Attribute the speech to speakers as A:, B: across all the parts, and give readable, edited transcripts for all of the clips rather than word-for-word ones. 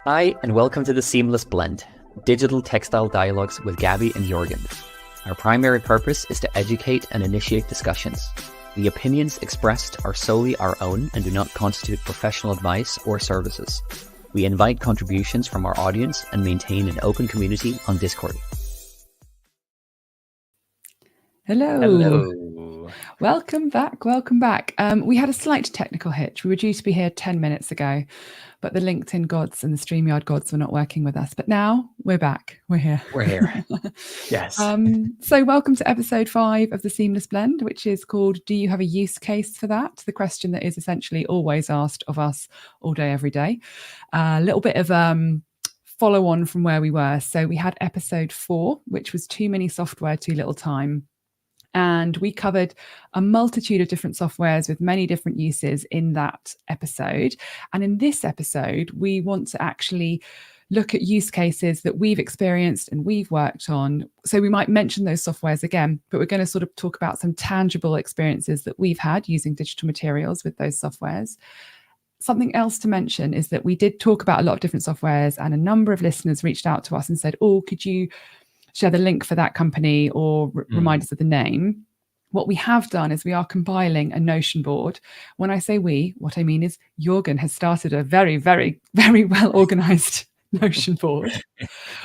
A: Hi, and welcome to the Seamless Blend, digital textile dialogues with Gabby and Jorgen. Our primary purpose is to educate and initiate discussions. The opinions expressed are solely our own and do not constitute professional advice or services. We invite contributions from our audience and maintain an open community on Discord.
B: Hello.
C: Welcome back. We had a slight technical hitch. We were due to be here 10 minutes ago, but the LinkedIn gods and the StreamYard gods were not working with us. But now we're back. We're here.
B: Yes.
C: So welcome to episode 5 of the Seamless Blend, which is called Do You Have a Use Case for That? The question that is essentially always asked of us all day, every day. A little bit of follow on from where we were. So we had episode 4, which was too many software, too little time. And we covered a multitude of different softwares with many different uses in that episode. And in this episode, we want to actually look at use cases that we've experienced and we've worked on. So we might mention those softwares again, but we're going to sort of talk about some tangible experiences that we've had using digital materials with those softwares. Something else to mention is that we did talk about a lot of different softwares, and a number of listeners reached out to us and said, oh, could you share the link for that company or remind us of the name? What we have done is we are compiling a Notion board. When I say we, what I mean is Jorgen has started a very, very, very well organized Notion board,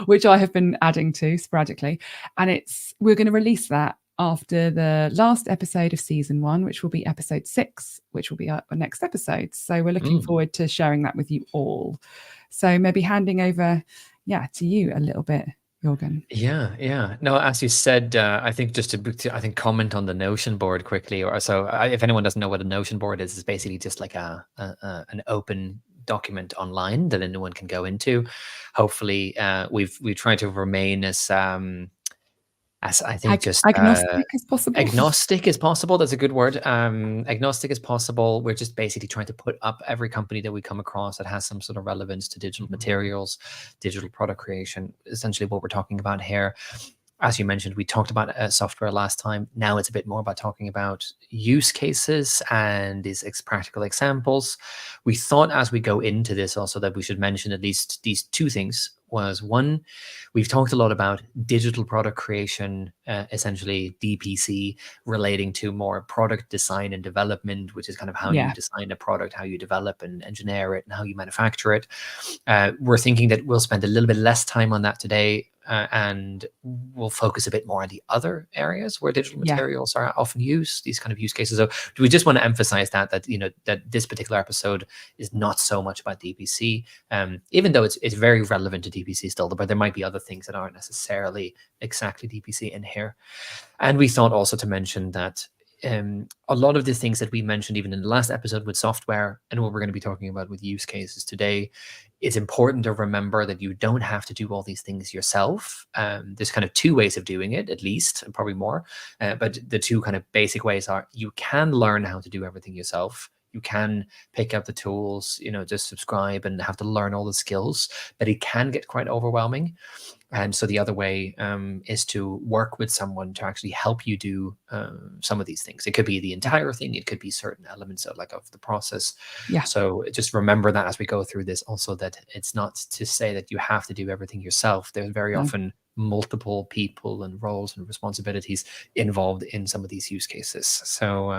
C: which I have been adding to sporadically. And we're going to release that after the last episode of season 1, which will be episode 6, which will be our next episode. So we're looking forward to sharing that with you all. So maybe handing over, to you a little bit, Jorgen.
B: Yeah. No, as you said, I think just to comment on the Notion board quickly. If anyone doesn't know what a Notion board is, it's basically just like an open document online that anyone can go into. Hopefully, we've tried to remain as I think just
C: agnostic as possible.
B: Agnostic as possible. That's a good word. Agnostic as possible. We're just basically trying to put up every company that we come across that has some sort of relevance to digital materials, digital product creation. Essentially, what we're talking about here. As you mentioned, we talked about software last time. Now it's a bit more about talking about use cases and these practical examples. We thought as we go into this also that we should mention at least these two things. Was one, we've talked a lot about digital product creation, essentially DPC, relating to more product design and development, which is kind of how you design a product, how you develop and engineer it, and how you manufacture it. We're thinking that we'll spend a little bit less time on that today, and we'll focus a bit more on the other areas where digital materials are often used, these kind of use cases. So we just want to emphasize that this particular episode is not so much about DPC, even though it's very relevant to DPC still, but there might be other things that aren't necessarily exactly DPC in here. And we thought also to mention that a lot of the things that we mentioned even in the last episode with software and what we're going to be talking about with use cases today, it's important to remember that you don't have to do all these things yourself. There's kind of 2 ways of doing it, at least, and probably more. But the 2 kind of basic ways are you can learn how to do everything yourself. You can pick up the tools, just subscribe and have to learn all the skills, but it can get quite overwhelming. And so the other way is to work with someone to actually help you do some of these things. It could be the entire thing. It could be certain elements of the process. So just remember that as we go through this also, that it's not to say that you have to do everything yourself. There's very often multiple people and roles and responsibilities involved in some of these use cases. So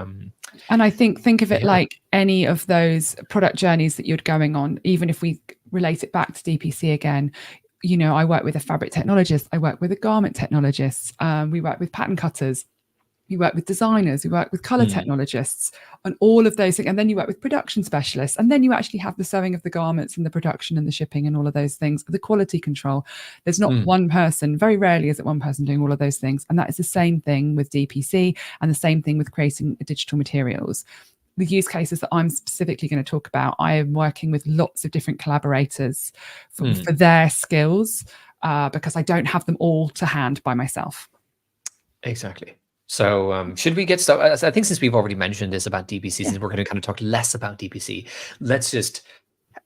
C: and I think of it like any of those product journeys that you're going on, even if we relate it back to DPC again. I work with a fabric technologist, I work with a garment technologist, we work with pattern cutters, we work with designers, we work with color technologists, and all of those things. And then you work with production specialists, and then you actually have the sewing of the garments and the production and the shipping and all of those things, the quality control. There's not one person, very rarely is it one person doing all of those things. And that is the same thing with DPC and the same thing with creating digital materials. The use cases that I'm specifically going to talk about, I am working with lots of different collaborators for their skills because I don't have them all to hand by myself.
B: Exactly. So should we get started? I think since we've already mentioned this about DPC, since we're going to kind of talk less about DPC, let's just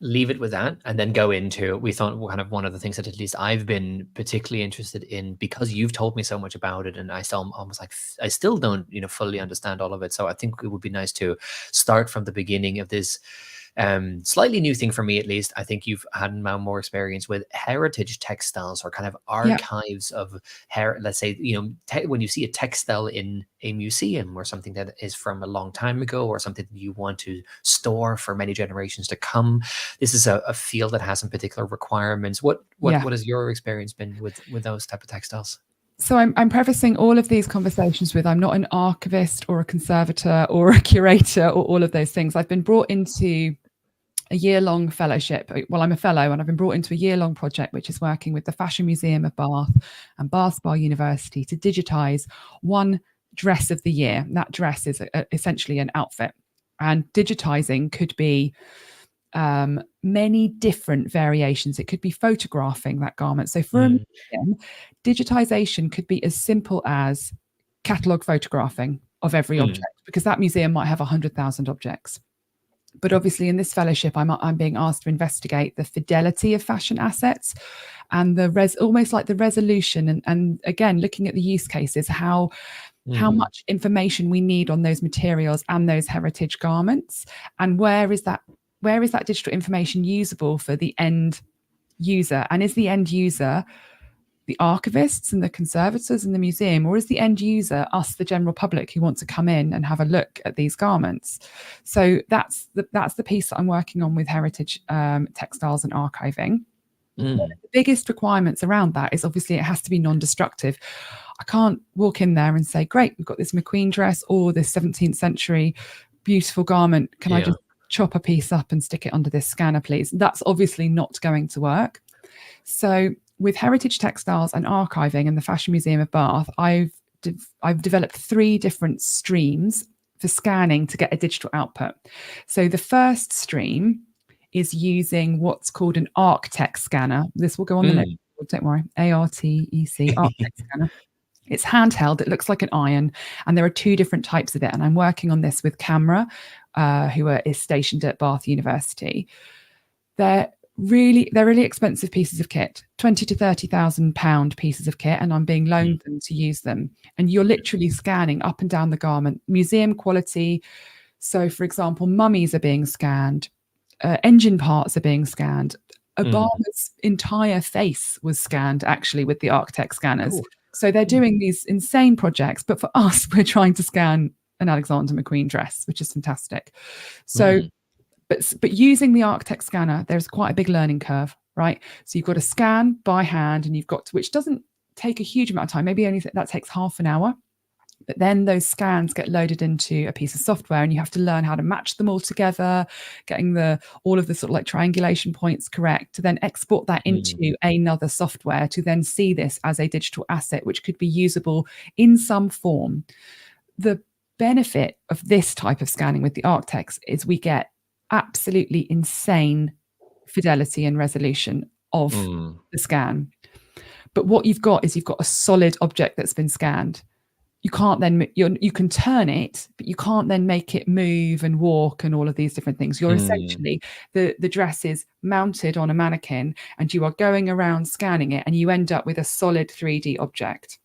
B: leave it with that and then go into, we thought kind of one of the things that at least I've been particularly interested in, because you've told me so much about it and I still don't fully understand all of it. So I think it would be nice to start from the beginning of this Slightly new thing for me, at least. I think you've had now more experience with heritage textiles, or kind of archives of let's say, when you see a textile in a museum, or something that is from a long time ago, or something that you want to store for many generations to come. This is a field that has some particular requirements. What has your experience been with those type of textiles?
C: So I'm prefacing all of these conversations with, I'm not an archivist or a conservator or a curator or all of those things. I've been brought into a year-long fellowship. Well, I'm a fellow, and I've been brought into a year-long project, which is working with the Fashion Museum of Bath and Bath Spa University to digitise one dress of the year. And that dress is essentially an outfit. And digitising could be many different variations. It could be photographing that garment. So for a museum, digitisation could be as simple as catalogue photographing of every object, because that museum might have 100,000 objects. But obviously in this fellowship, I'm being asked to investigate the fidelity of fashion assets and almost like the resolution, and again, looking at the use cases, how much information we need on those materials and those heritage garments, and where is that digital information usable for the end user? And is the end user the archivists and the conservators in the museum, or is the end user us, the general public, who want to come in and have a look at these garments? So that's the piece that I'm working on with heritage textiles and archiving. One of the biggest requirements around that is obviously it has to be non-destructive. I can't walk in there and say, great, we've got this McQueen dress or this 17th century beautiful garment. Can I just chop a piece up and stick it under this scanner, please? That's obviously not going to work. So with heritage textiles and archiving in the Fashion Museum of Bath, I've developed 3 different streams for scanning to get a digital output. So the first stream is using what's called an ArcTech scanner. This will go on the note, don't worry, ARTEC, ArcTech scanner. It's handheld, it looks like an iron, and there are 2 different types of it. And I'm working on this with Camera, who is stationed at Bath University. They're really expensive pieces of kit, 20 to 30,000 pound pieces of kit, and I'm being loaned them to use them. And you're literally scanning up and down the garment, museum quality. So for example, mummies are being scanned, engine parts are being scanned. Obama's entire face was scanned actually with the ArcTech scanners. Cool. So they're doing these insane projects, but for us, we're trying to scan an Alexander McQueen dress, which is fantastic. So But using the ArcTech scanner, there's quite a big learning curve, right? So you've got to scan by hand, and which doesn't take a huge amount of time. Maybe only that takes half an hour. But then those scans get loaded into a piece of software, and you have to learn how to match them all together, getting all of the sort of like triangulation points correct, to then export that into another software to then see this as a digital asset, which could be usable in some form. The benefit of this type of scanning with the ArcTechs is we get absolutely insane fidelity and resolution of the scan. But what you've got is a solid object that's been scanned. You can't then, you can turn it, but you can't then make it move and walk and all of these different things. You're essentially, the dress is mounted on a mannequin, and you are going around scanning it, and you end up with a solid 3D object.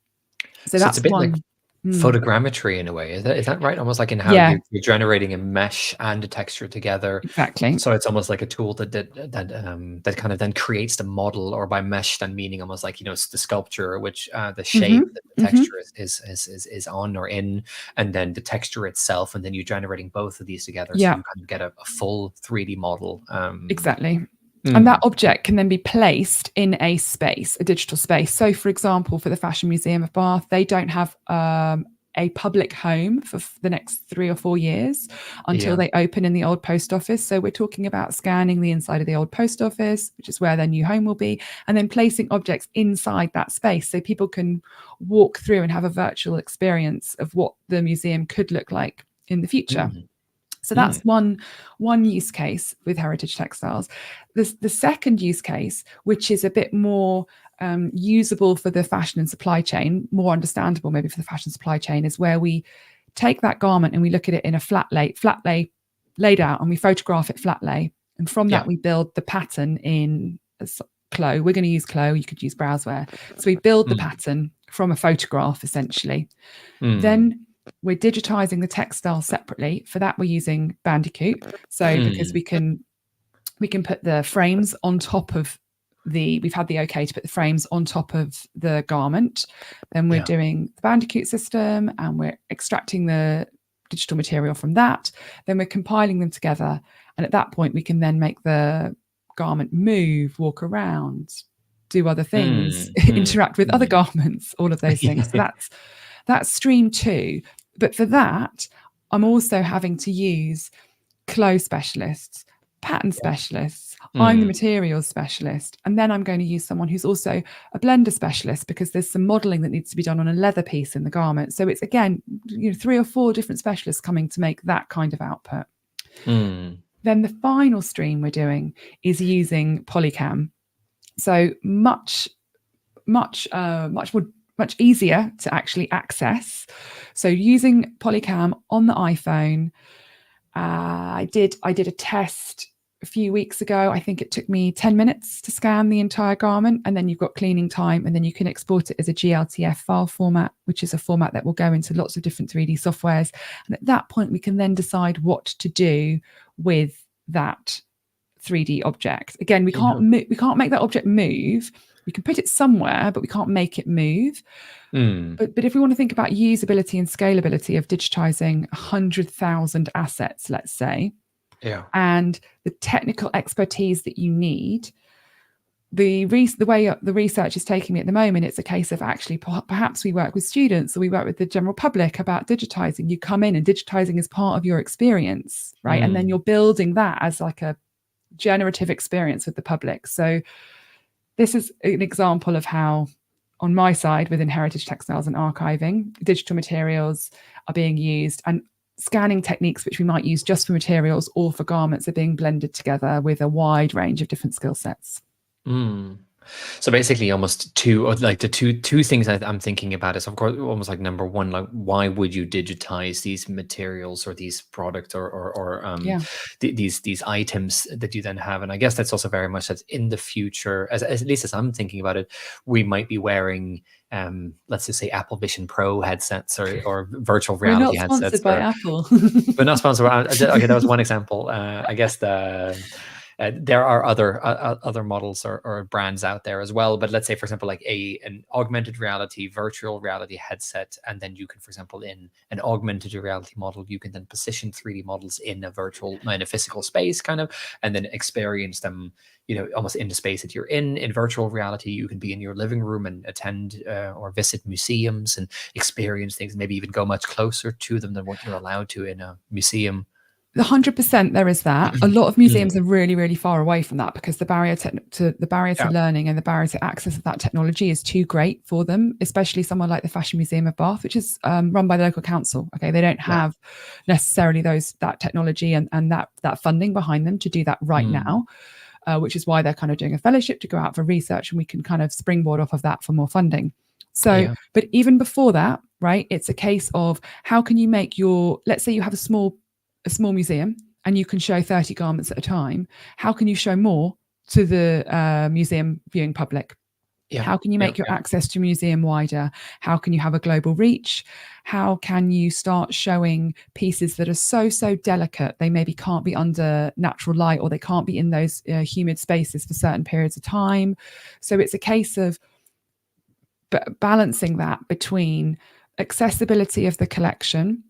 C: So that's
B: it's a bit
C: one.
B: like photogrammetry in a way. Is that right? Almost like in how you're generating a mesh and a texture together.
C: Exactly.
B: So it's almost like a tool that kind of then creates the model, or by mesh then meaning almost like, it's the sculpture, which the shape that the texture is on or in, and then the texture itself, and then you're generating both of these together. So you kind of get a full 3D model.
C: Exactly. And that object can then be placed in a space, a digital space. So, for example, for the Fashion Museum of Bath, they don't have a public home for the next 3 or 4 years until they open in the old post office. So we're talking about scanning the inside of the old post office, which is where their new home will be, and then placing objects inside that space so people can walk through and have a virtual experience of what the museum could look like in the future. So that's one use case with heritage textiles. The second use case, which is a bit more usable for the fashion and supply chain, more understandable maybe for the fashion supply chain, is where we take that garment and we look at it in a flat lay laid out, and we photograph it flat lay. And from that, we build the pattern in Clo. We're going to use Clo. You could use Browseware. So we build the pattern from a photograph, essentially. Then we're digitizing the textile separately. For that, we're using Bandicoot. So because we can put the frames on top of we've had the okay to put the frames on top of the garment. Then we're doing the Bandicoot system, and we're extracting the digital material from that. Then we're compiling them together. And at that point, we can then make the garment move, walk around, do other things, interact with other garments, all of those things. So that's stream 2. But for that, I'm also having to use clothes specialists, pattern specialists. I'm the materials specialist. And then I'm going to use someone who's also a blender specialist, because there's some modeling that needs to be done on a leather piece in the garment. So it's, again, 3 or 4 different specialists coming to make that kind of output. Then the final stream we're doing is using Polycam. So much easier to actually access. So using Polycam on the iPhone, I did a test a few weeks ago. I think it took me 10 minutes to scan the entire garment, and then you've got cleaning time, and then you can export it as a GLTF file format, which is a format that will go into lots of different 3D softwares. And at that point, we can then decide what to do with that 3D object. Again, we can't make that object move. We can put it somewhere, but we can't make it move. But if we want to think about usability and scalability of digitizing 100,000 assets, let's say, and the technical expertise that you need, the way the research is taking me at the moment, it's a case of actually perhaps we work with students, or we work with the general public about digitizing. You come in and digitizing is part of your experience, right? And then you're building that as like a generative experience with the public. So this is an example of how, on my side, within heritage textiles and archiving, digital materials are being used, and scanning techniques which we might use just for materials or for garments are being blended together with a wide range of different skill sets.
B: So basically, almost two things I'm thinking about is, of course, almost like number one, like, why would you digitize these materials or these products or these items that you then have? And I guess that's also very much that in the future, as at least as I'm thinking about it, we might be wearing let's just say Apple Vision Pro headsets or virtual reality headsets.
C: We're not sponsored by Apple.
B: But not sponsored. Okay, that was one example. I guess there are other models or brands out there as well. But let's say, for example, like an augmented reality, virtual reality headset, and then you can, for example, in an augmented reality model, you can then position 3D models in a physical space, kind of, and then experience them, almost in the space that you're in. In virtual reality, you can be in your living room and attend or visit museums and experience things, maybe even go much closer to them than what you're allowed to in a museum.
C: 100% there is that. A lot of museums are really, really far away from that, because the barrier to learning and the barrier to access of that technology is too great for them, especially somewhere like the Fashion Museum of Bath, which is run by the local council. Okay, they don't have necessarily that technology and that funding behind them to do that right now, which is why they're kind of doing a fellowship to go out for research, and we can kind of springboard off of that for more funding. So, but even before that, right, it's a case of how can you make let's say you have a small museum and you can show 30 garments at a time. How can you show more to the museum viewing public? How can you make your access to museum wider? How can you have a global reach? How can you start showing pieces that are so delicate they maybe can't be under natural light, or they can't be in those humid spaces for certain periods of time? So it's a case of balancing that between accessibility of the collection,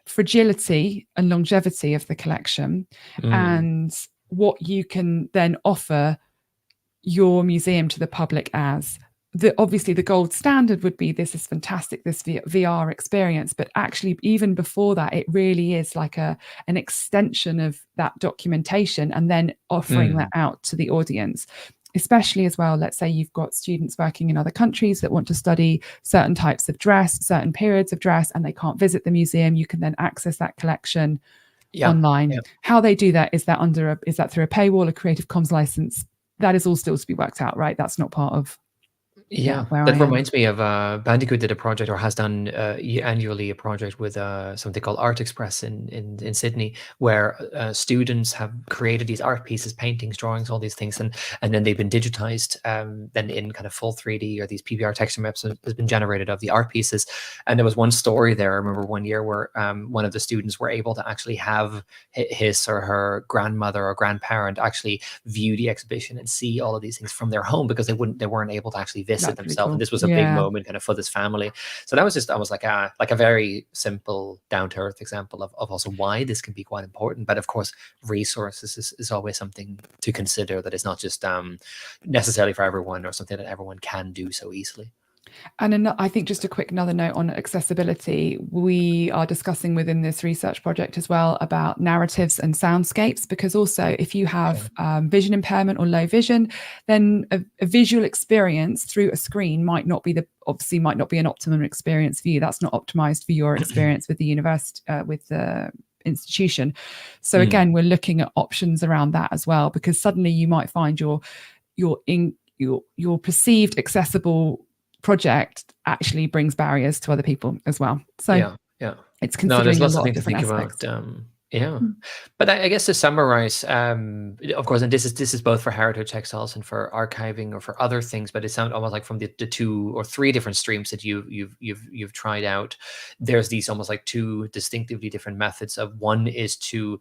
C: fragility and longevity of the collection, and what you can then offer your museum to the public as. Obviously the gold standard would be, this is fantastic, this VR experience, but actually even before that, it really is like an extension of that documentation, and then offering that out to the audience. Especially as well, let's say you've got students working in other countries that want to study certain types of dress, certain periods of dress, and they can't visit the museum. You can then access that collection online. How they do that, is that through a paywall, a Creative Commons license? That is all still to be worked out, right? That's not part of
B: Yeah,
C: where I
B: that
C: am.
B: reminds me of Bandicoot did a project or has done annually a project with something called Art Express in Sydney, where students have created these art pieces, paintings, drawings, all these things, and then they've been digitized, then in kind of full 3D, or these PBR texture maps has been generated of the art pieces. And there was one story there. I remember one year where one of the students were able to actually have his or her grandmother or grandparent actually view the exhibition and see all of these things from their home, because they weren't able to actually visit
C: That's really
B: themselves,
C: cool.
B: and this was a big
C: Yeah.
B: moment kind of for this family. So that was just, I was like a very simple, down-to-earth example of also why this can be quite important. But of course, resources is always something to consider, that is not just necessarily for everyone, or something that everyone can do so easily.
C: And I think just a quick another note on accessibility. We are discussing within this research project as well about narratives and soundscapes, because also if you have vision impairment or low vision, then a visual experience through a screen might not be an optimum experience for you. That's not optimized for your experience with the university, with the institution. So again, we're looking at options around that as well, because suddenly you might find your perceived accessible project actually brings barriers to other people as well. So
B: yeah,
C: it's
B: no, there's
C: considering a
B: lots of
C: lot of
B: things to
C: different
B: think
C: aspects.
B: about. But I guess to summarize, of course, and this is both for heritage textiles and for archiving or for other things, but it sounds almost like from the 2 or 3 different streams that you've tried out, there's these almost like 2 distinctively different methods. Of one is to,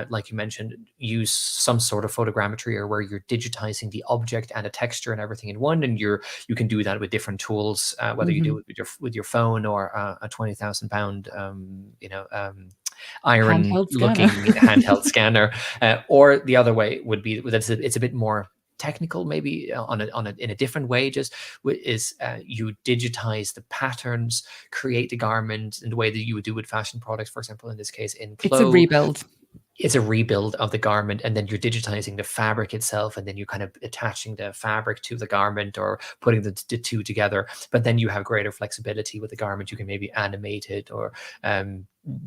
B: like you mentioned, use some sort of photogrammetry, or where you're digitizing the object and a texture and everything in one, and you can do that with different tools, whether you do it with your phone, or a 20,000 pound iron looking handheld scanner, or the other way would be that it's a bit more technical, maybe in a different way. Just is you digitize the patterns, create the garment in the way that you would do with fashion products, for example, in this case in clothes.
C: It's a rebuild.
B: It's a rebuild of the garment, and then you're digitizing the fabric itself, and then you kind of attaching the fabric to the garment, or putting the 2 together. But then you have greater flexibility with the garment. You can maybe animate it, or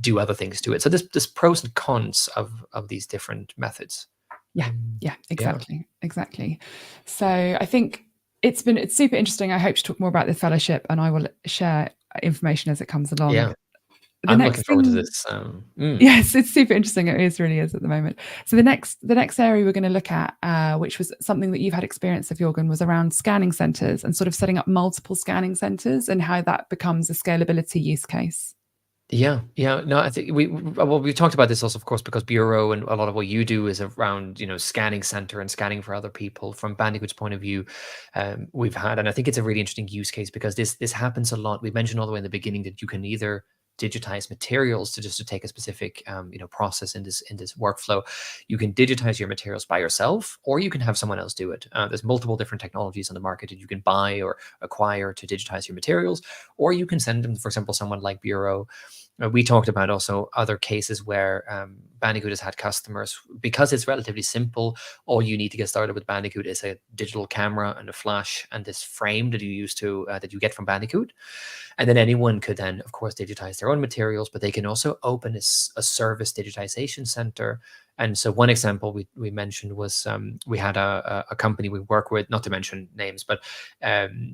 B: do other things to it. So there's pros and cons of these different methods.
C: Yeah, exactly. So I think it's super interesting. I hope to talk more about this fellowship, and I will share information as it comes along.
B: Yeah. I'm looking forward to this.
C: Yes, it's super interesting. It really is at the moment. So the next area we're going to look at, which was something that you've had experience of, Jorgen, was around scanning centers and sort of setting up multiple scanning centers, and how that becomes a scalability use case.
B: Yeah. No, I think we talked about this also, of course, because Bureau and a lot of what you do is around, scanning center and scanning for other people. From Bandicoot's point of view, we've had, and I think it's a really interesting use case, because this happens a lot. We mentioned all the way in the beginning that you can either digitize materials to take a specific process in this workflow. You can digitize your materials by yourself, or you can have someone else do it. There's multiple different technologies on the market that you can buy or acquire to digitize your materials, or you can send them, for example, someone like Bureau. We talked about also other cases where Bandicoot has had customers, because it's relatively simple. All you need to get started with Bandicoot is a digital camera and a flash and this frame that you use to that you get from Bandicoot. And then anyone could then, of course, digitize their own materials, but they can also open a service digitization center. And so one example we mentioned was we had a company we work with, not to mention names, but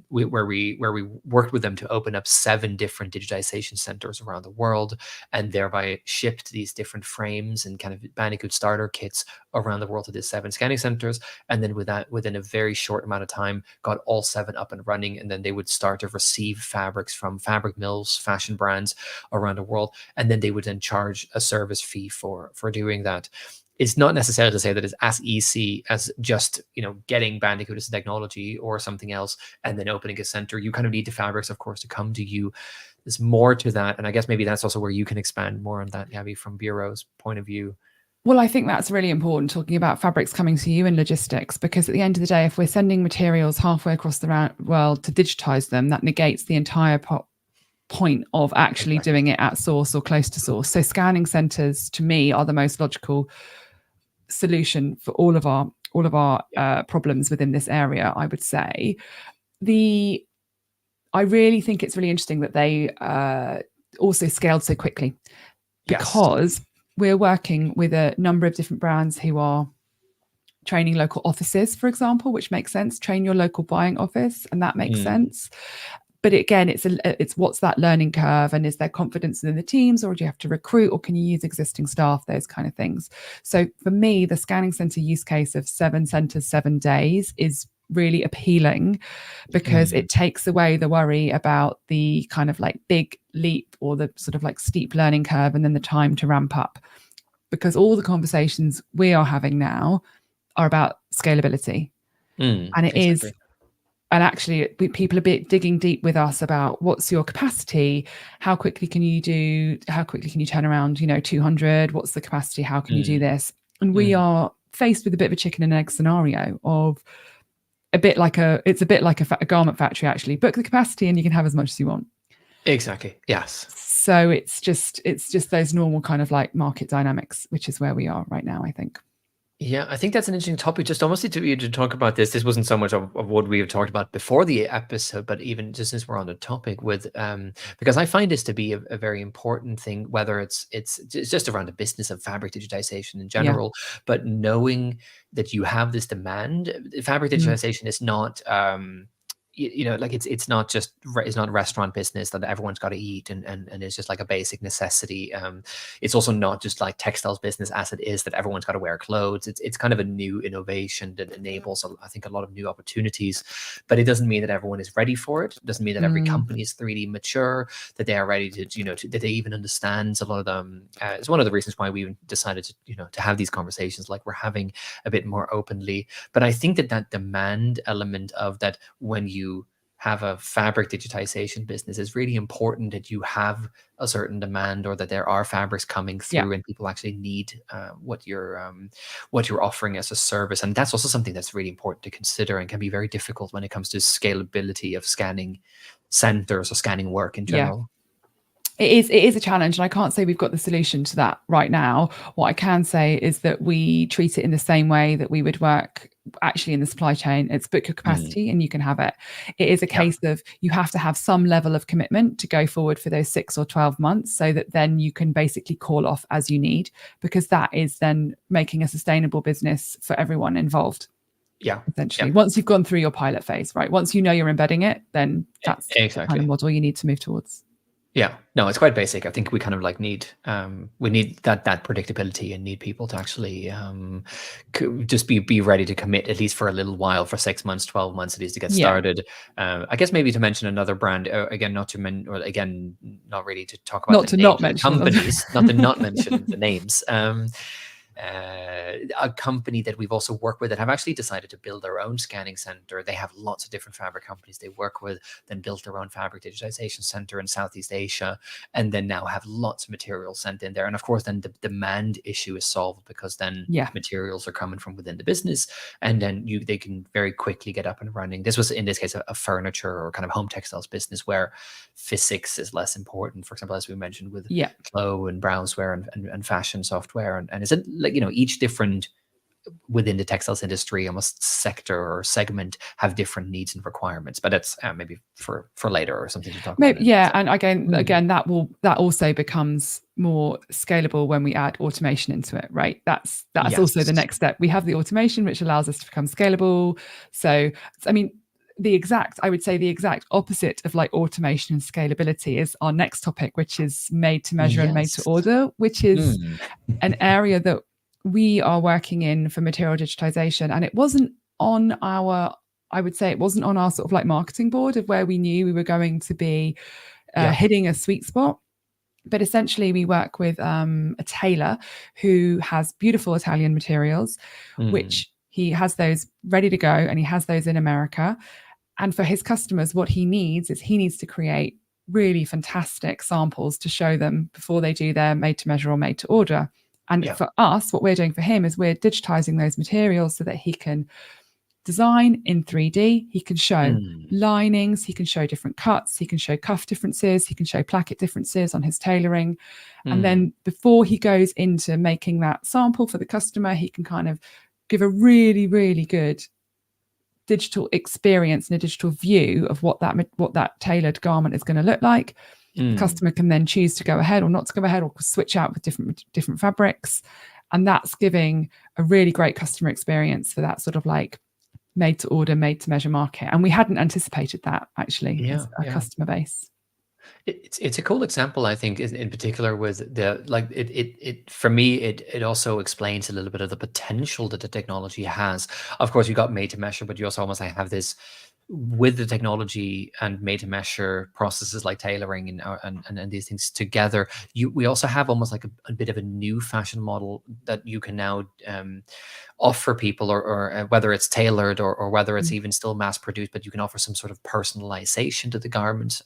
B: where we worked with them to open up 7 different digitization centers around the world, and thereby shipped these different frames and kind of Bandicoot starter kits around the world to these 7 scanning centers. And then with that, within a very short amount of time, got all 7 up and running. And then they would start to receive fabrics from fabric mills, fashion brands around the world, and then they would then charge a service fee for doing that. It's not necessarily to say that it's as easy as just getting Bandicoot as a technology or something else and then opening a center. You kind of need the fabrics, of course, to come to you. There's more to that, and I guess maybe that's also where you can expand more on that, Gabby, from Bureau's point of view.
C: Well, I think that's really important, talking about fabrics coming to you and logistics, because at the end of the day, if we're sending materials halfway across the world to digitize them, that negates the entire point of actually doing it at source or close to source. So scanning centers, to me, are the most logical solution for all of our problems within this area, I would say. I really think it's really interesting that they also scaled so quickly, because we're working with a number of different brands who are training local offices, for example, which makes sense. Train your local buying office, and that makes sense. But again, it's what's that learning curve, and is there confidence in the teams, or do you have to recruit, or can you use existing staff, those kind of things. So for me, the scanning center use case of 7 centers, 7 days is really appealing, because it takes away the worry about the kind of like big leap or the sort of like steep learning curve and then the time to ramp up, because all the conversations we are having now are about scalability. And it is, and actually people are digging deep with us about what's your capacity, how quickly can you turn around 200, what's the capacity, how can you do this. And we are faced with a bit of a chicken and egg scenario of it's a bit like a garment factory. Actually, book the capacity and you can have as much as you want.
B: Exactly. Yes.
C: So it's just those normal kind of like market dynamics, which is where we are right now, I think.
B: Yeah, I think that's an interesting topic. Just almost to talk about this. This wasn't so much of what we have talked about before the episode, but even just since we're on the topic with, because I find this to be a very important thing, whether it's just around the business of fabric digitization in general, but knowing that you have this demand. Fabric digitization is not, like it's not a restaurant business that everyone's got to eat and it's just like a basic necessity. It's also not just like textiles business as it is that everyone's got to wear clothes. It's kind of a new innovation that enables, I think, a lot of new opportunities, but it doesn't mean that everyone is ready for it. It doesn't mean that every company is 3D mature, that they are ready to, that they even understand a lot of them. It's one of the reasons why we decided to have these conversations like we're having a bit more openly. But I think that demand element of that, when you have a fabric digitization business, is really important that you have a certain demand, or that there are fabrics coming through and people actually need what you're offering as a service. And that's also something that's really important to consider and can be very difficult when it comes to scalability of scanning centers or scanning work in general.
C: It is a challenge, and I can't say we've got the solution to that right now. What I can say is that we treat it in the same way that we would work actually in the supply chain. It's book your capacity and you can have it. It is a case of you have to have some level of commitment to go forward for those 6 or 12 months, so that then you can basically call off as you need, because that is then making a sustainable business for everyone involved.
B: Yeah,
C: essentially. Once you've gone through your pilot phase, right? Once you're embedding it, then that's the kind of model you need to move towards.
B: Yeah, no, it's quite basic. I think we kind of like need that predictability, and need people to actually just be ready to commit, at least for a little while, for 6 months, 12 months at least, to get started. I guess maybe to mention another brand again, not really to talk about companies, not to not mention the names. A company that we've also worked with that have actually decided to build their own scanning center. They have lots of different fabric companies they work with, then built their own fabric digitization center in Southeast Asia, and then now have lots of materials sent in there. And of course, then the demand issue is solved, because then materials are coming from within the business, and then they can very quickly get up and running. This was, in this case, a furniture or kind of home textiles business where physics is less important, for example, as we mentioned with Flow and Browseware and fashion software. And is it like, each different within the textiles industry, almost sector or segment, have different needs and requirements, but that's maybe for later or something to talk about.
C: And again, that also becomes more scalable when we add automation into it, right? That's also the next step. We have the automation, which allows us to become scalable. So, I mean, the exact opposite of like automation and scalability is our next topic, which is made to measure and made to order, which is an area that we are working in for material digitization. And it wasn't on our sort of like marketing board of where we knew we were going to be hitting a sweet spot. But essentially we work with a tailor who has beautiful Italian materials, which he has those ready to go, and he has those in America. And for his customers, what he needs to create really fantastic samples to show them before they do their made to measure or made to order. And for us, what we're doing for him is we're digitizing those materials so that he can design in 3D. He can show linings, he can show different cuts, he can show cuff differences, he can show placket differences on his tailoring. And then before he goes into making that sample for the customer, he can kind of give a really, really good digital experience and a digital view of what that tailored garment is going to look like. The customer can then choose to go ahead or not to go ahead, or switch out with different fabrics. And that's giving a really great customer experience for that sort of like made to order, made to measure market. And we hadn't anticipated that actually as a customer base.
B: It's a cool example, I think, in particular with the like it for me it also explains a little bit of the potential that the technology has. Of course, you got made to measure, but you also almost like have this with the technology and made to measure processes like tailoring and these things together. We also have almost like a bit of a new fashion model that you can now offer people, or whether it's tailored or whether it's even still mass produced, but you can offer some sort of personalization to the garment,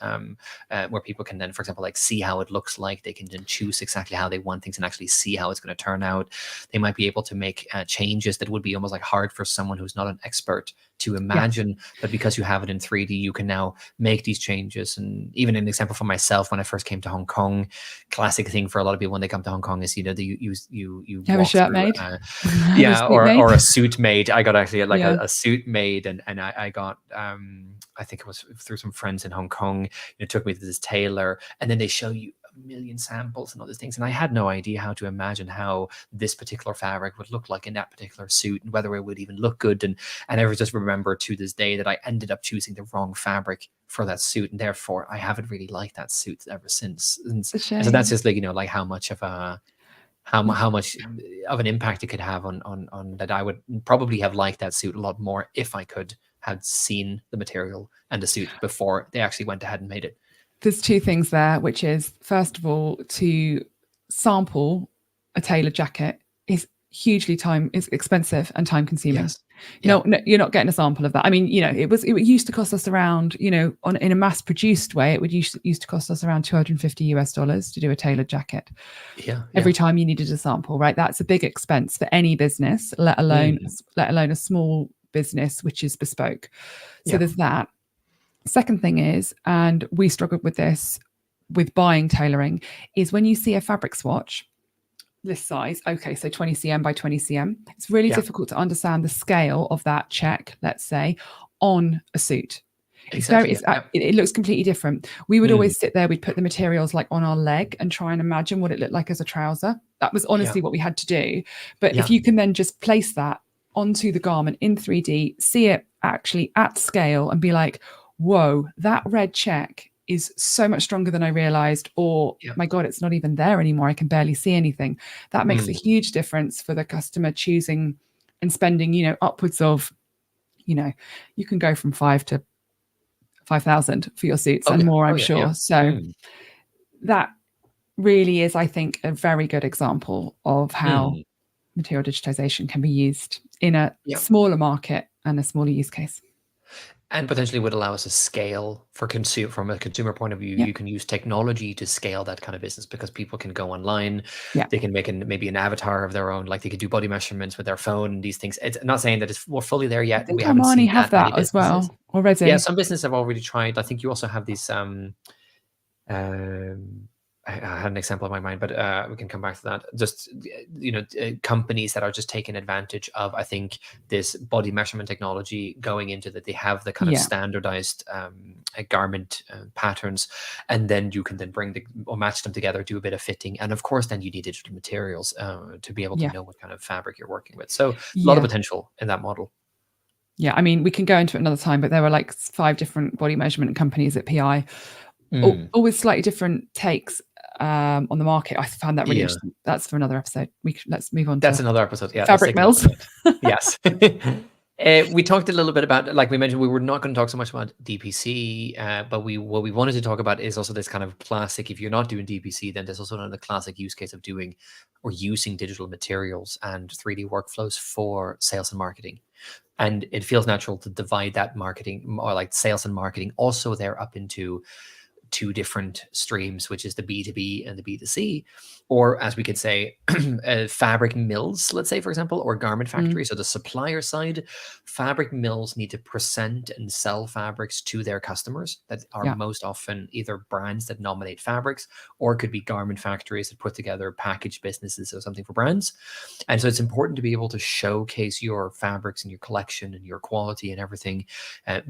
B: where people can then, for example, like see how it looks like. They can then choose exactly how they want things and actually see how it's going to turn out. They might be able to make changes that would be almost like hard for someone who's not an expert to imagine, but because you have it in 3D, you can now make these changes. And even an example for myself, when I first came to Hong Kong, classic thing for a lot of people when they come to Hong Kong is, you
C: have a shirt made,
B: or a suit made. I got actually like a suit made, and I got I think it was through some friends in Hong Kong. It took me to this tailor, and then they show you a million samples and all these things, and I had no idea how to imagine how this particular fabric would look like in that particular suit, and whether it would even look good. And I just remember to this day that I ended up choosing the wrong fabric for that suit, and therefore I haven't really liked that suit ever since. And so that's just like, like how much of a how much of an impact it could have on that. I would probably have liked that suit a lot more if I could have seen the material and the suit before they actually went ahead and made it.
C: There's two things there, which is, first of all, to sample a tailored jacket is hugely it's expensive and time consuming.
B: Yes.
C: No, you're not getting a sample of that. I mean, it used to cost us around, in a mass produced way, it would used to cost us around $250 to do a tailored jacket. Every time you needed a sample, right? That's a big expense for any business, let alone a small business which is bespoke. So there's that. Second thing is, and we struggled with this with buying tailoring, is when you see a fabric swatch this size, okay, so 20 cm by 20 cm, it's really difficult to understand the scale of that check, let's say, on a suit. Exactly. It looks completely different. We would always sit there, we'd put the materials like on our leg and try and imagine what it looked like as a trouser. That was honestly what we had to do. But if you can then just place that onto the garment in 3D, see it actually at scale and be like, whoa, that red check is so much stronger than I realized, or my God, it's not even there anymore. I can barely see anything. That makes a huge difference for the customer choosing and spending, upwards of, you can go from 5 to 5,000 for your suits and more, I'm sure. So that really is, I think, a very good example of how material digitization can be used in a smaller market and a smaller use case.
B: And potentially would allow us to scale from a consumer point of view. You can use technology to scale that kind of business, because people can go online. They can make maybe an avatar of their own, like they could do body measurements with their phone and these things. It's not saying that we're fully there yet.
C: I think Armani have that as well already.
B: Yeah, some businesses have already tried. I think you also have these I had an example in my mind, but we can come back to that. Just, companies that are just taking advantage of, I think, this body measurement technology going into that. They have the kind of standardized garment patterns, and then you can then or match them together, do a bit of fitting. And of course, then you need digital materials to be able to know what kind of fabric you're working with. So a lot of potential in that model.
C: Yeah, I mean, we can go into it another time, but there were like 5 different body measurement companies at PI, all with slightly different takes on the market. I found that really interesting. That's for another episode. Let's move on.
B: That's another episode. Yeah,
C: fabric mills.
B: Yes. We talked a little bit about, like we mentioned, we were not going to talk so much about DPC, but what we wanted to talk about is also this kind of classic. If you're not doing DPC, then there's also another classic use case of doing or using digital materials and 3D workflows for sales and marketing. And it feels natural to divide that marketing, or like sales and marketing, also there up into 2 different streams, which is the B2B and the B2C, or as we could say, fabric mills, let's say, for example, or garment factories. So the supplier side, fabric mills need to present and sell fabrics to their customers that are most often either brands that nominate fabrics, or it could be garment factories that put together packaged businesses or something for brands. And so it's important to be able to showcase your fabrics and your collection and your quality and everything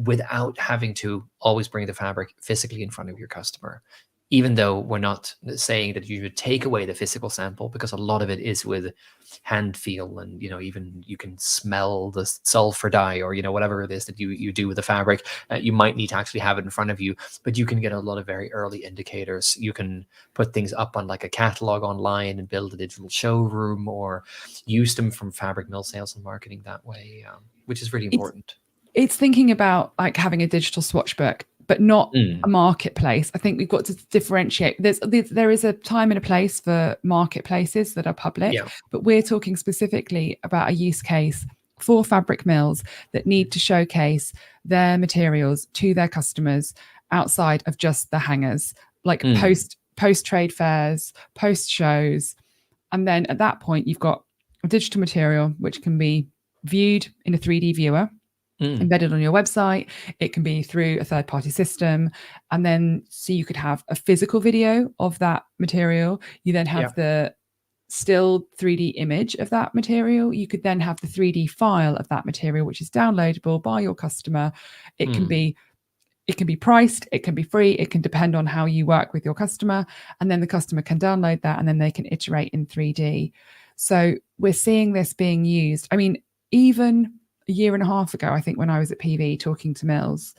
B: without having to always bring the fabric physically in front of your customer. even though we're not saying that you would take away the physical sample, because a lot of it is with hand feel, and even you can smell the sulfur dye, or whatever it is that you do with the fabric. You might need to actually have it in front of you, but you can get a lot of very early indicators. You can put things up on like a catalog online and build a digital showroom, or use them from fabric mill sales and marketing that way, which is really important.
C: It's thinking about like having a digital swatch book, but not a marketplace. I think we've got to differentiate. There is a time and a place for marketplaces that are public, but we're talking specifically about a use case for fabric mills that need to showcase their materials to their customers outside of just the hangers, like post trade fairs, post shows. And then at that point, you've got a digital material, which can be viewed in a 3D viewer, embedded on your website. It can be through a third-party system. And then so you could have a physical video of that material. You then have the still 3D image of that material. You could then have the 3D file of that material, which is downloadable by your customer. It can be priced, it can be free, it can depend on how you work with your customer. And then the customer can download that, and then they can iterate in 3D. So we're seeing this being used. I mean, even a year and a half ago, I think, when I was at PV talking to mills,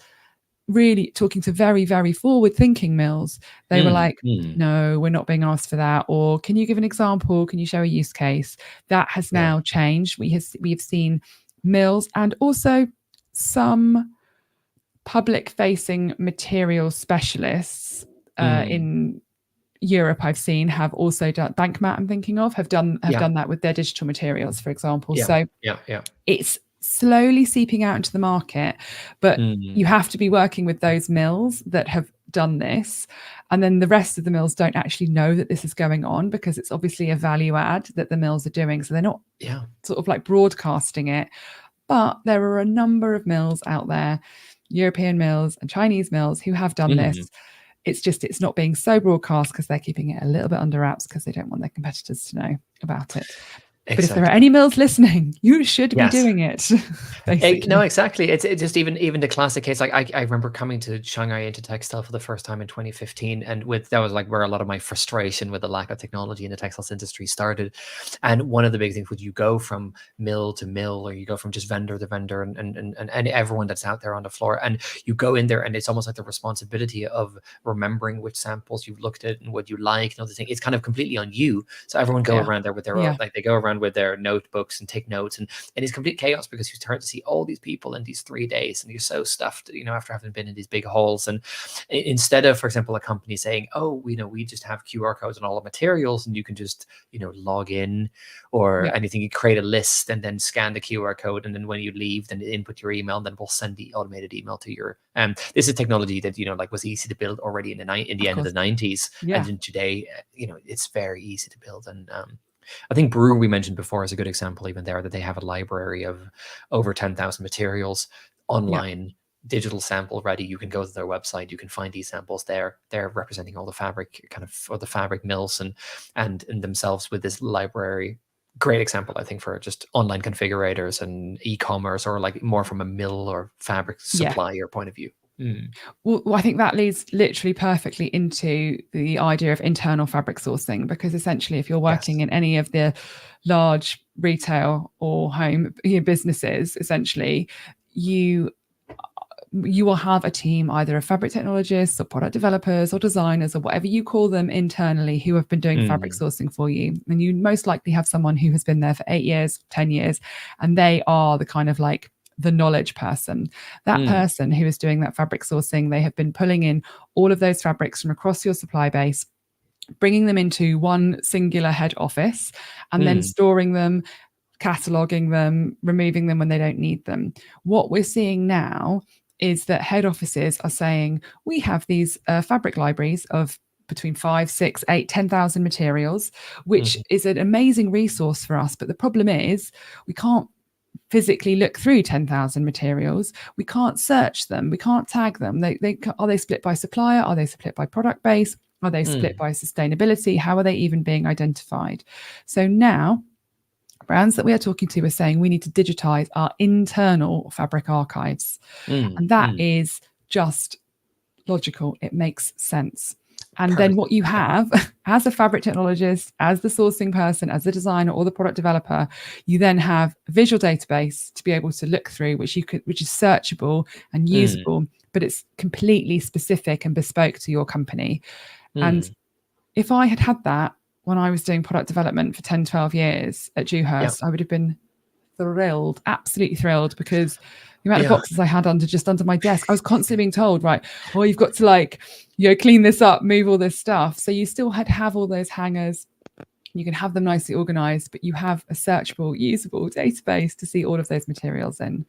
C: really talking to very, very forward-thinking mills, they were like, no, we're not being asked for that. Or can you give an example? Can you show a use case? That has now changed. We have seen mills and also some public-facing material specialists in Europe, I've seen, have also done, Bankmat, I'm thinking of, have done that with their digital materials, for example. So it's slowly seeping out into the market, but you have to be working with those mills that have done this, and then the rest of the mills don't actually know that this is going on, because it's obviously a value add that the mills are doing, so they're not sort of like broadcasting it. But there are a number of mills out there, European mills and Chinese mills, who have done this. It's just, it's not being so broadcast because they're keeping it a little bit under wraps, because they don't want their competitors to know about it. But if there are any mills listening, you should be doing it.
B: No, exactly. It's just even the classic case. Like I remember coming to Shanghai into textile for the first time in 2015, and that was like where a lot of my frustration with the lack of technology in the textiles industry started. And one of the big things was you go from mill to mill, or you go from just vendor to vendor, and everyone that's out there on the floor, and you go in there, and it's almost like the responsibility of remembering which samples you've looked at and what you like and other things. It's kind of completely on you. So everyone go around there with their own, like they go around with their notebooks and take notes, and it's complete chaos, because you start to see all these people in these 3 days, and you're so stuffed, after having been in these big halls. And instead of, for example, a company saying, oh, we just have QR codes on all the materials, and you can just log in or anything, you create a list and then scan the QR code, and then when you leave, then input your email, and then we'll send the automated email to your this is technology that like was easy to build already in the end of the 90s, and then today it's very easy to build. And I think Brew, we mentioned before, is a good example even there, that they have a library of over 10,000 materials online, digital sample ready. You can go to their website, you can find these samples there. They're representing all the fabric or the fabric mills and themselves with this library. Great example, I think, for just online configurators and e-commerce, or like more from a mill or fabric supplier point of view.
C: Well, I think that leads literally perfectly into the idea of internal fabric sourcing, because essentially, if you're working in any of the large retail or home businesses, essentially, you will have a team, either of fabric technologists or product developers or designers or whatever you call them internally, who have been doing fabric sourcing for you. And you most likely have someone who has been there for 8 years, 10 years, and they are the kind of like the knowledge person. That person who is doing that fabric sourcing, they have been pulling in all of those fabrics from across your supply base, bringing them into one singular head office, and then storing them, cataloging them, removing them when they don't need them. What we're seeing now is that head offices are saying, we have these fabric libraries of between 5, 6, 8, 10,000 materials, which is an amazing resource for us. But the problem is, we can't physically look through 10,000 materials. We can't search them. We can't tag them. Are they split by supplier? Are they split by product base? Are they split by sustainability? How are they even being identified? So now brands that we are talking to are saying we need to digitize our internal fabric archives. And that is just logical. It makes sense. And then what you have as a fabric technologist, as the sourcing person, as the designer or the product developer, you then have a visual database to be able to look through, which is searchable and usable, but it's completely specific and bespoke to your company. And if I had that when I was doing product development for 10, 12 years at Dewhurst, I would have been thrilled, absolutely thrilled, because the amount of boxes I had under my desk, I was constantly being told, right, well, you've got to like, clean this up, move all this stuff. So you still have all those hangers. You can have them nicely organized, but you have a searchable, usable database to see all of those materials in.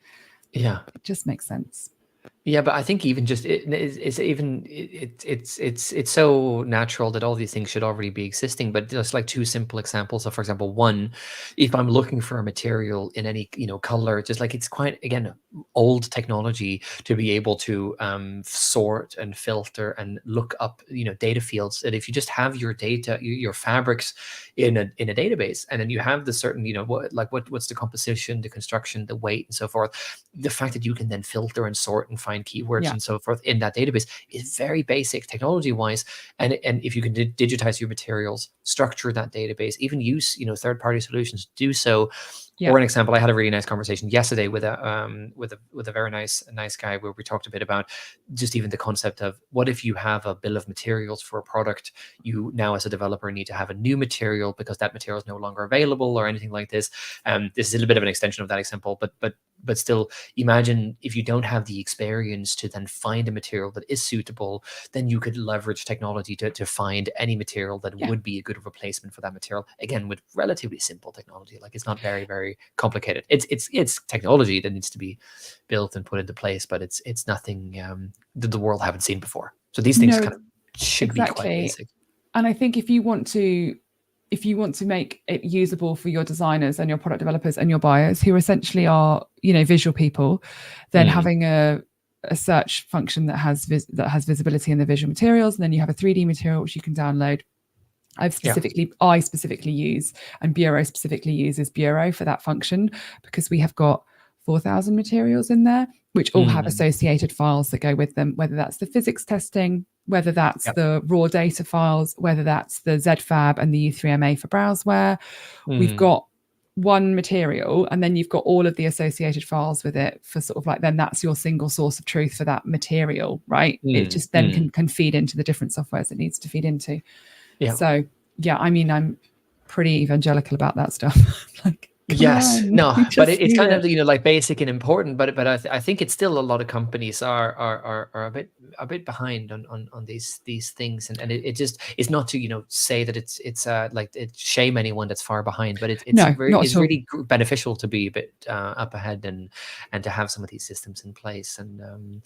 B: Yeah,
C: it just makes sense.
B: Yeah, but I think even just it's so natural that all these things should already be existing. But just like two simple examples. So, for example, one, if I'm looking for a material in any color, just like it's quite again old technology to be able to sort and filter and look up data fields. And if you just have your data, your fabrics in a database, and then you have the certain what's the composition, the construction, the weight, and so forth. The fact that you can then filter and sort and find keywords and so forth in that database is very basic technology wise. And if you can digitize your materials, structure that database, even use third-party solutions to do so. Or an example, I had a really nice conversation yesterday with a very nice guy where we talked a bit about just even the concept of what if you have a bill of materials for a product, you now as a developer need to have a new material because that material is no longer available or anything like this. This is a little bit of an extension of that example, but still, imagine if you don't have the experience to then find a material that is suitable, then you could leverage technology to find any material that would be a good replacement for that material. Again, with relatively simple technology, like it's not very, very complicated. It's technology that needs to be built and put into place, but it's nothing that the world haven't seen before. So these things kind of should be quite basic.
C: And I think if you want to make it usable for your designers and your product developers and your buyers, who essentially are visual people, then having a search function that has visibility in the visual materials, and then you have a 3D material which you can download. I specifically use, and Bureau specifically uses Bureau for that function, because we have got 4,000 materials in there, which all have associated files that go with them, whether that's the physics testing, whether that's the raw data files, whether that's the ZFab and the U3MA for browseware. We've got one material, and then you've got all of the associated files with it for sort of like, then that's your single source of truth for that material, right? It just then can feed into the different softwares it needs to feed into. So I mean, I'm pretty evangelical about that stuff. Like,
B: but it's kind of like basic and important, but I think it's still a lot of companies are a bit behind on these things, and it's not to say that it's like it shame anyone that's far behind, but it's really beneficial to be a bit up ahead and to have some of these systems in place. And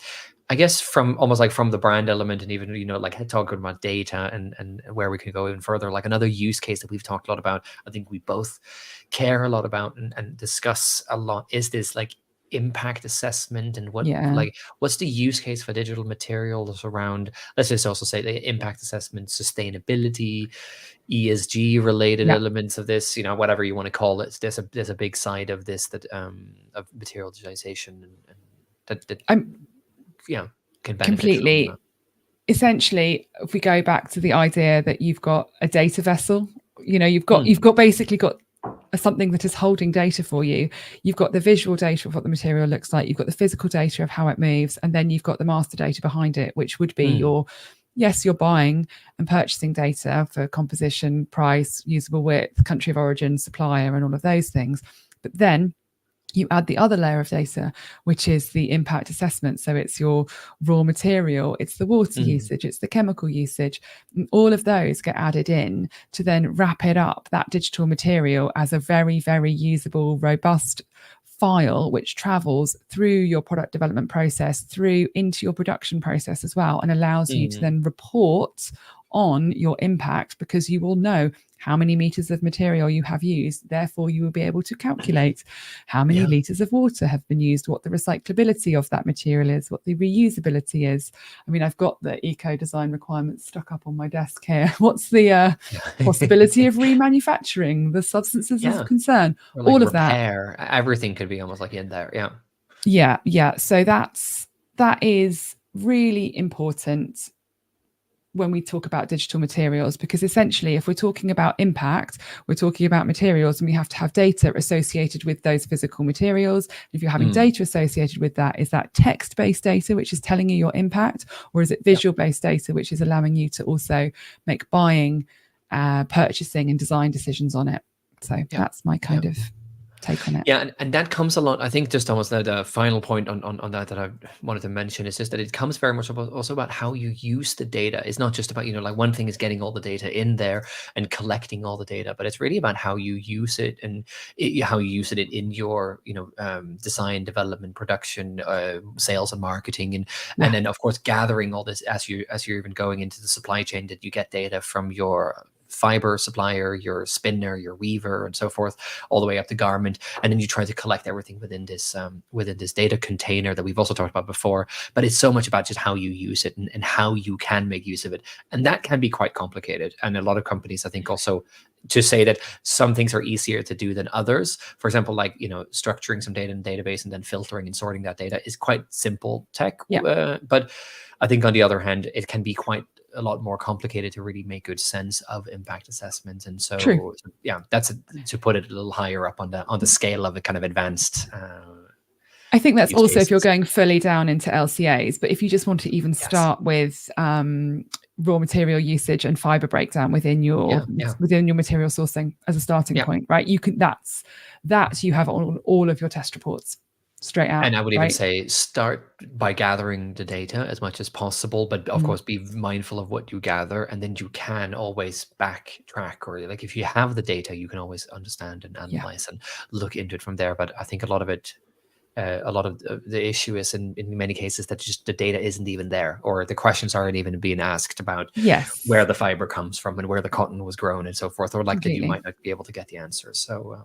B: I guess from the brand element, and even like talking about data and where we can go even further, like another use case that we've talked a lot about, I think we both care a lot about and discuss a lot, is this like impact assessment, and what's the use case for digital materials around, let's just also say, the impact assessment, sustainability, ESG related elements of this, whatever you want to call it. There's a big side of this that of material digitization and that can benefit
C: completely
B: from that.
C: Essentially, if we go back to the idea that you've got a data vessel, you've got basically got something that is holding data for you. You've got the visual data of what the material looks like, you've got the physical data of how it moves, and then you've got the master data behind it, which would be your buying and purchasing data for composition, price, usable width, country of origin, supplier, and all of those things. But then you add the other layer of data, which is the impact assessment. So it's your raw material, it's the water usage, it's the chemical usage, and all of those get added in to then wrap it up, that digital material, as a very, very usable, robust file, which travels through your product development process, through into your production process as well, and allows you to then report on your impact, because you will know how many meters of material you have used. Therefore, you will be able to calculate how many liters of water have been used, what the recyclability of that material is, what the reusability is. I mean, I've got the eco design requirements stuck up on my desk here. What's the possibility of remanufacturing, the substances of concern,
B: or like
C: all
B: repair,
C: of that.
B: Everything could be almost like in there.
C: So that is really important. when we talk about digital materials, because essentially if we're talking about impact, we're talking about materials, and we have to have data associated with those physical materials. If you're having data associated with that, is that text-based data which is telling you your impact, or is it visual-based data which is allowing you to also make buying, purchasing and design decisions on it? So that's my kind of take on it.
B: Yeah, and that comes a lot. I think just almost the final point on that I wanted to mention is just that it comes very much also about how you use the data. It's not just about, like one thing is getting all the data in there and collecting all the data, but it's really about how you use it and how you use it in your, design, development, production, sales and marketing. And then of course, gathering all this as you're even going into the supply chain, that you get data from your fiber supplier, your spinner, your weaver, and so forth, all the way up to garment, and then you try to collect everything within this data container that we've also talked about before. But it's so much about just how you use it and how you can make use of it, and that can be quite complicated. And a lot of companies, I think, also to say that some things are easier to do than others. For example, like structuring some data in a database and then filtering and sorting that data is quite simple tech. But I think on the other hand, it can be quite a lot more complicated to really make good sense of impact assessments. And so that's to put it a little higher up on the scale of the kind of advanced
C: I think that's also cases. If you're going fully down into LCAs, but if you just want to even start with raw material usage and fiber breakdown within your material sourcing as a starting point, right? You can that you have on all of your test reports straight out.
B: And I would even say start by gathering the data as much as possible, but of course be mindful of what you gather, and then you can always backtrack, or like if you have the data, you can always understand and analyze and look into it from there. But I think a lot of the issue is in many cases that just the data isn't even there, or the questions aren't even being asked about where the fiber comes from and where the cotton was grown and so forth, or like that you might not be able to get the answers. So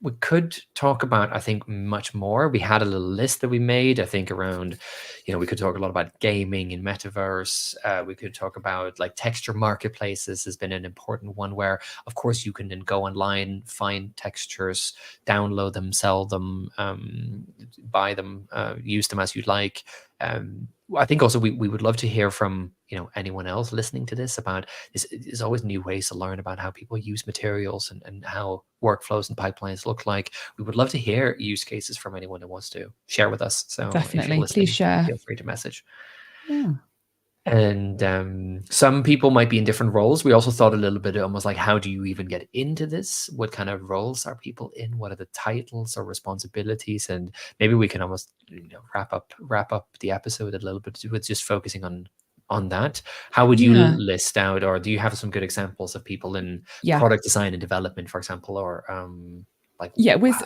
B: we could talk about, I think, much more. We had a little list that we made, I think, around, we could talk a lot about gaming and metaverse. We could talk about like texture marketplaces has been an important one, where of course you can then go online, find textures, download them, sell them, buy them, use them as you'd like. I think also we would love to hear from anyone else listening to this about there's always new ways to learn about how people use materials and how workflows and pipelines look like. We would love to hear use cases from anyone who wants to share with us. So
C: definitely, please share.
B: Feel free to message. And some people might be in different roles. We also thought a little bit almost like, how do you even get into this? What kind of roles are people in? What are the titles or responsibilities? And maybe we can almost wrap up the episode a little bit with just focusing on that. How would you list out, or do you have some good examples of people in product design and development, for example, or
C: with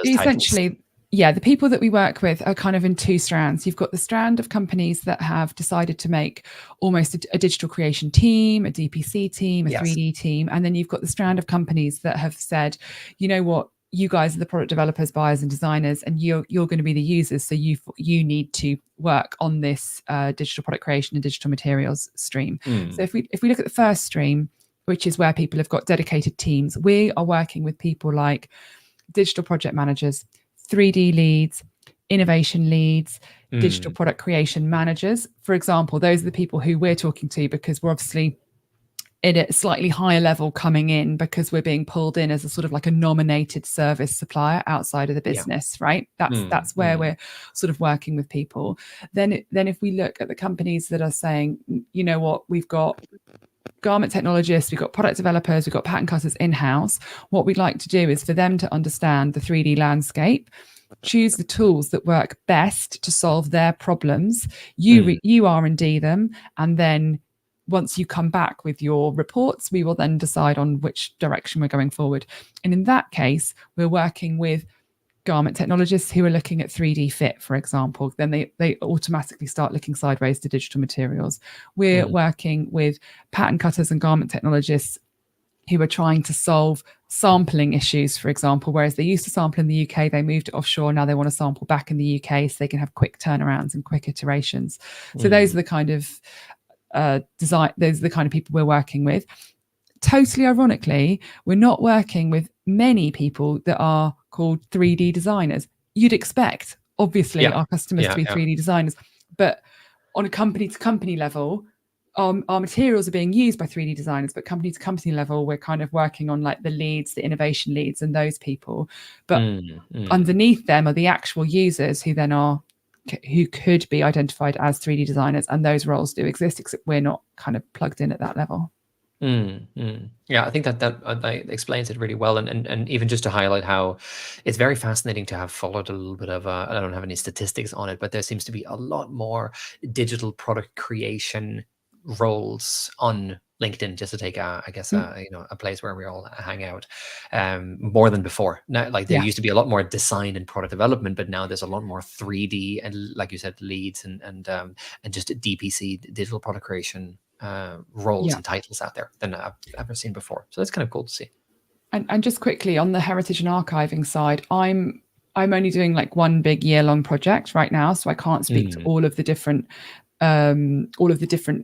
C: essentially the people that we work with are kind of in two strands. You've got the strand of companies that have decided to make almost a digital creation team, a DPC team, a 3D team. And then you've got the strand of companies that have said, you know what, you guys are the product developers, buyers and designers, and you're going to be the users. So you need to work on this digital product creation and digital materials stream. So if we look at the first stream, which is where people have got dedicated teams, we are working with people like digital project managers, 3D leads, innovation leads, digital product creation managers. For example, those are the people who we're talking to, because we're obviously in a slightly higher level coming in, because we're being pulled in as a sort of like a nominated service supplier outside of the business, right? That's where we're sort of working with people. Then if we look at the companies that are saying, you know what, we've got garment technologists, we've got product developers, we've got pattern cutters in-house. What we'd like to do is for them to understand the 3D landscape, choose the tools that work best to solve their problems, you R&D them, and then once you come back with your reports, we will then decide on which direction we're going forward. And in that case, we're working with garment technologists who are looking at 3D fit, for example. Then they automatically start looking sideways to digital materials. We're working with pattern cutters and garment technologists who are trying to solve sampling issues, for example, whereas they used to sample in the UK, they moved offshore, now they want to sample back in the UK so they can have quick turnarounds and quick iterations. So those are the kind of those are the kind of people we're working with. Totally ironically, we're not working with many people that are called 3D designers. You'd expect, obviously, our customers to be 3D designers, but on a company to company level, our materials are being used by 3D designers, but company to company level, we're kind of working on like the leads, the innovation leads, and those people. But underneath them are the actual users who could be identified as 3D designers, and those roles do exist, except we're not kind of plugged in at that level.
B: Yeah, I think that explains it really well, and even just to highlight how it's very fascinating to have followed a little bit of I don't have any statistics on it, but there seems to be a lot more digital product creation roles on LinkedIn, just to take a place where we all hang out, more than before. Now, like there used to be a lot more design and product development, but now there's a lot more 3D and, like you said, leads and just DPC, digital product creation roles and titles out there than I've ever seen before. So that's kind of cool to see.
C: And just quickly on the heritage and archiving side, I'm only doing like one big year-long project right now, so I can't speak to all of the different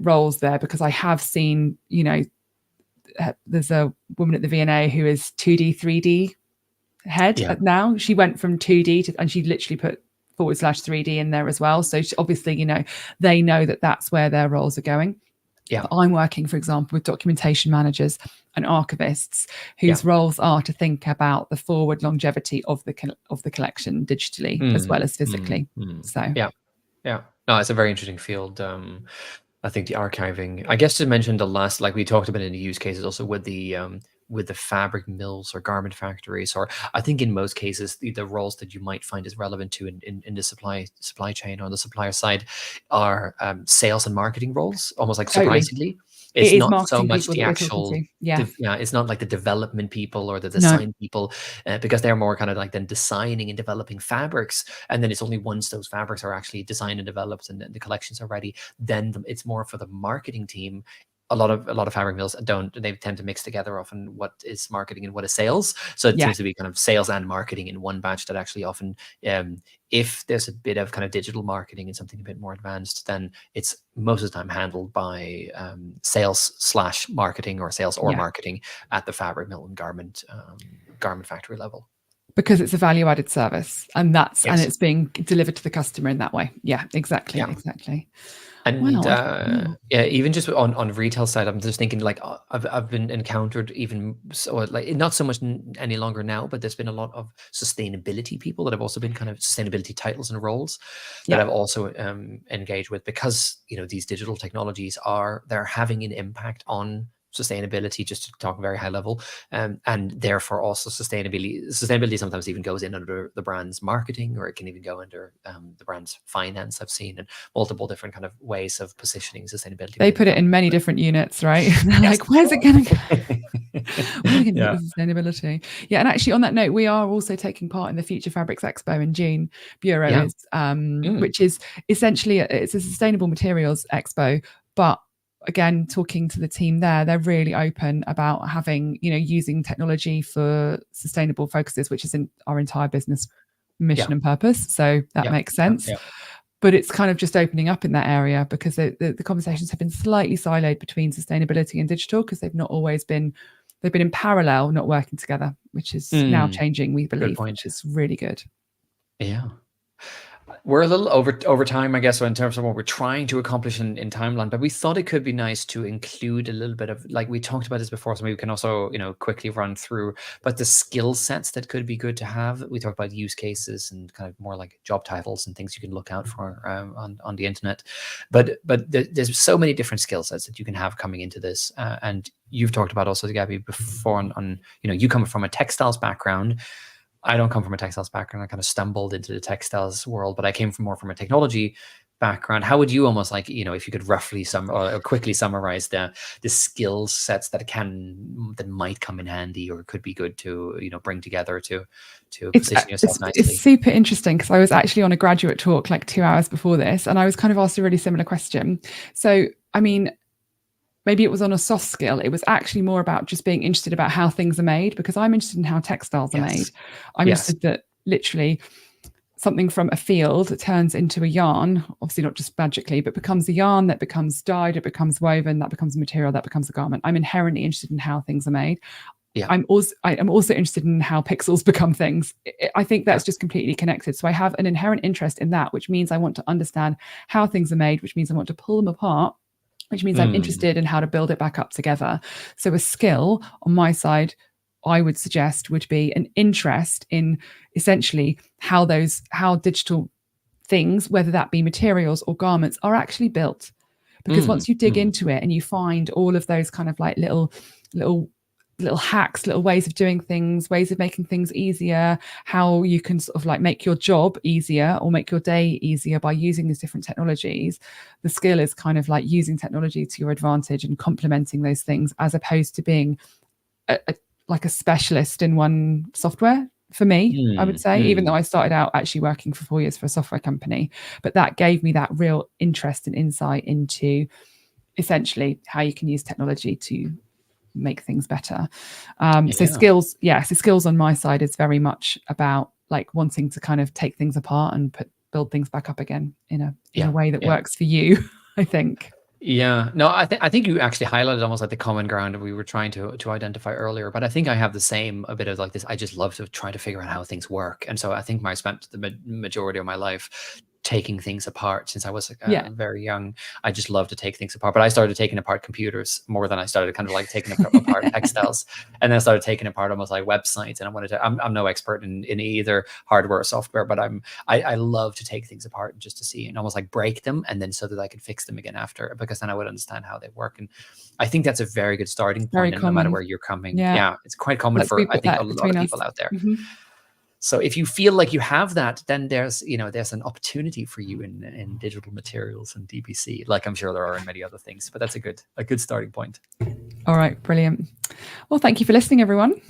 C: roles there, because I have seen, there's a woman at the V&A who is 2D 3D head now. She went from 2D to, and she literally put /3D in there as well, so she, obviously they know that that's where their roles are going. But I'm working, for example, with documentation managers and archivists whose roles are to think about the forward longevity of the collection digitally as well as physically. So
B: no, it's a very interesting field. I think the archiving, I guess, to mention the last, like we talked about in the use cases also with the fabric mills or garment factories, or I think in most cases the roles that you might find is relevant to in the supply chain or the supplier side are sales and marketing roles, almost like surprisingly. It's not so much the actual, it's not like the development people or the design people, because they're more kind of like then designing and developing fabrics. And then it's only once those fabrics are actually designed and developed and the collections are ready, then it's more for the marketing team. A lot of fabric mills they tend to mix together often what is marketing and what is sales. So it seems to be kind of sales and marketing in one batch, that actually often, if there's a bit of kind of digital marketing and something a bit more advanced, then it's most of the time handled by sales/marketing or sales or marketing at the fabric mill and garment factory level.
C: Because it's a value-added service, and and it's being delivered to the customer in that way. Yeah, exactly.
B: And even just on retail side, I'm just thinking like I've been encountered even so, like not so much any longer now, but there's been a lot of sustainability people that have also been kind of sustainability titles and roles that I've also engaged with, because these digital technologies they're having an impact on sustainability, just to talk very high level, and therefore also sustainability sometimes even goes in under the brand's marketing, or it can even go under the brand's finance. I've seen in multiple different kind of ways of positioning sustainability.
C: They put it in many different units, right? Like, where's it going to go? We're going to do sustainability. And actually on that note, we are also taking part in the Future Fabrics Expo in June. Bureau is which is essentially it's a sustainable materials expo, but again, talking to the team there, they're really open about having, using technology for sustainable focuses, which is in our entire business mission and purpose. So that makes sense. But it's kind of just opening up in that area, because the conversations have been slightly siloed between sustainability and digital, because they've been in parallel, not working together, which is now changing, we believe, which is really good.
B: Yeah. We're a little over time, I guess, in terms of what we're trying to accomplish in timeline, but we thought it could be nice to include a little bit of, like we talked about this before, so maybe we can also, quickly run through, but the skill sets that could be good to have. We talked about use cases and kind of more like job titles and things you can look out for on the internet. But there's so many different skill sets that you can have coming into this. And you've talked about also, Gabby, before on you come from a textiles background. I don't come from a textiles background. I kind of stumbled into the textiles world, but I came from a technology background. How would you almost like, if you could roughly quickly summarize the skill sets that might come in handy or could be good to, bring together to position yourself nicely?
C: It's super interesting, because I was actually on a graduate talk like 2 hours before this, and I was kind of asked a really similar question. So, I mean, maybe it was on a soft skill. It was actually more about just being interested about how things are made, because I'm interested in how textiles are made. I'm interested that literally something from a field turns into a yarn, obviously not just magically, but becomes a yarn that becomes dyed, it becomes woven, that becomes a material, that becomes a garment. I'm inherently interested in how things are made. I am also interested in how pixels become things. I think that's just completely connected. So I have an inherent interest in that, which means I want to understand how things are made, which means I want to pull them apart which means I'm interested in how to build it back up together. So a skill on my side, I would suggest, would be an interest in essentially how digital things, whether that be materials or garments, are actually built. Because once you dig into it and you find all of those kind of like little hacks, little ways of doing things, ways of making things easier, how you can sort of like make your job easier or make your day easier by using these different technologies, the skill is kind of like using technology to your advantage and complementing those things, as opposed to being like a specialist in one software. For me, I would say, even though I started out actually working for 4 years for a software company, but that gave me that real interest and insight into essentially how you can use technology to make things better. So skills, so skills on my side is very much about like wanting to kind of take things apart and build things back up again in a way that works for you, I think.
B: Yeah, no, I think you actually highlighted almost like the common ground that we were trying to identify earlier. But I think I have the same, a bit of like this. I just love to try to figure out how things work, and so I think I spent the majority of my life taking things apart since I was very young. I just love to take things apart, but I started taking apart computers more than I started kind of like taking apart textiles, and then I started taking apart almost like websites. And I wanted to, I'm no expert in either hardware or software, but I love to take things apart just to see and almost like break them, and then so that I could fix them again after, because then I would understand how they work. And I think that's a very good starting point, and no matter where you're coming. Yeah, it's quite common for I think a lot of people out there. So if you feel like you have that, then there's an opportunity for you in digital materials and DPC, like I'm sure there are in many other things. But that's a good starting point.
C: All right, brilliant. Well, thank you for listening, everyone.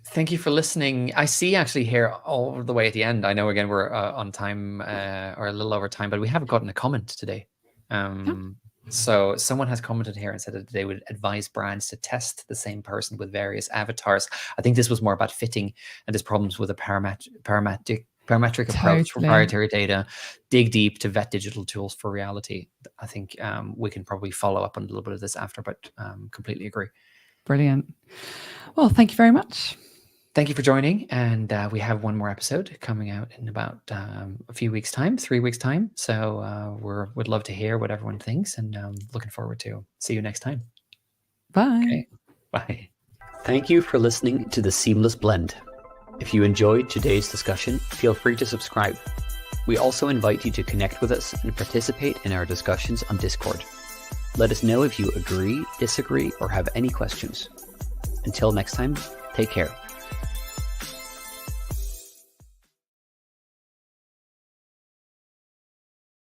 B: Thank you for listening. I see actually here all the way at the end. I know again we're on time or a little over time, but we haven't gotten a comment today. So someone has commented here and said that they would advise brands to test the same person with various avatars. I think this was more about fitting, and there's problems with a parametric approach, proprietary data, dig deep to vet digital tools for reality. I think we can probably follow up on a little bit of this after, but completely agree.
C: Brilliant. Well, thank you very much.
B: Thank you for joining, and we have one more episode coming out in about a few weeks' time, 3 weeks' time. So we'd love to hear what everyone thinks, and looking forward to see you next time.
C: Bye.
B: Okay. Bye.
A: Thank you for listening to The Seamless Blend. If you enjoyed today's discussion, feel free to subscribe. We also invite you to connect with us and participate in our discussions on Discord. Let us know if you agree, disagree, or have any questions. Until next time, take care.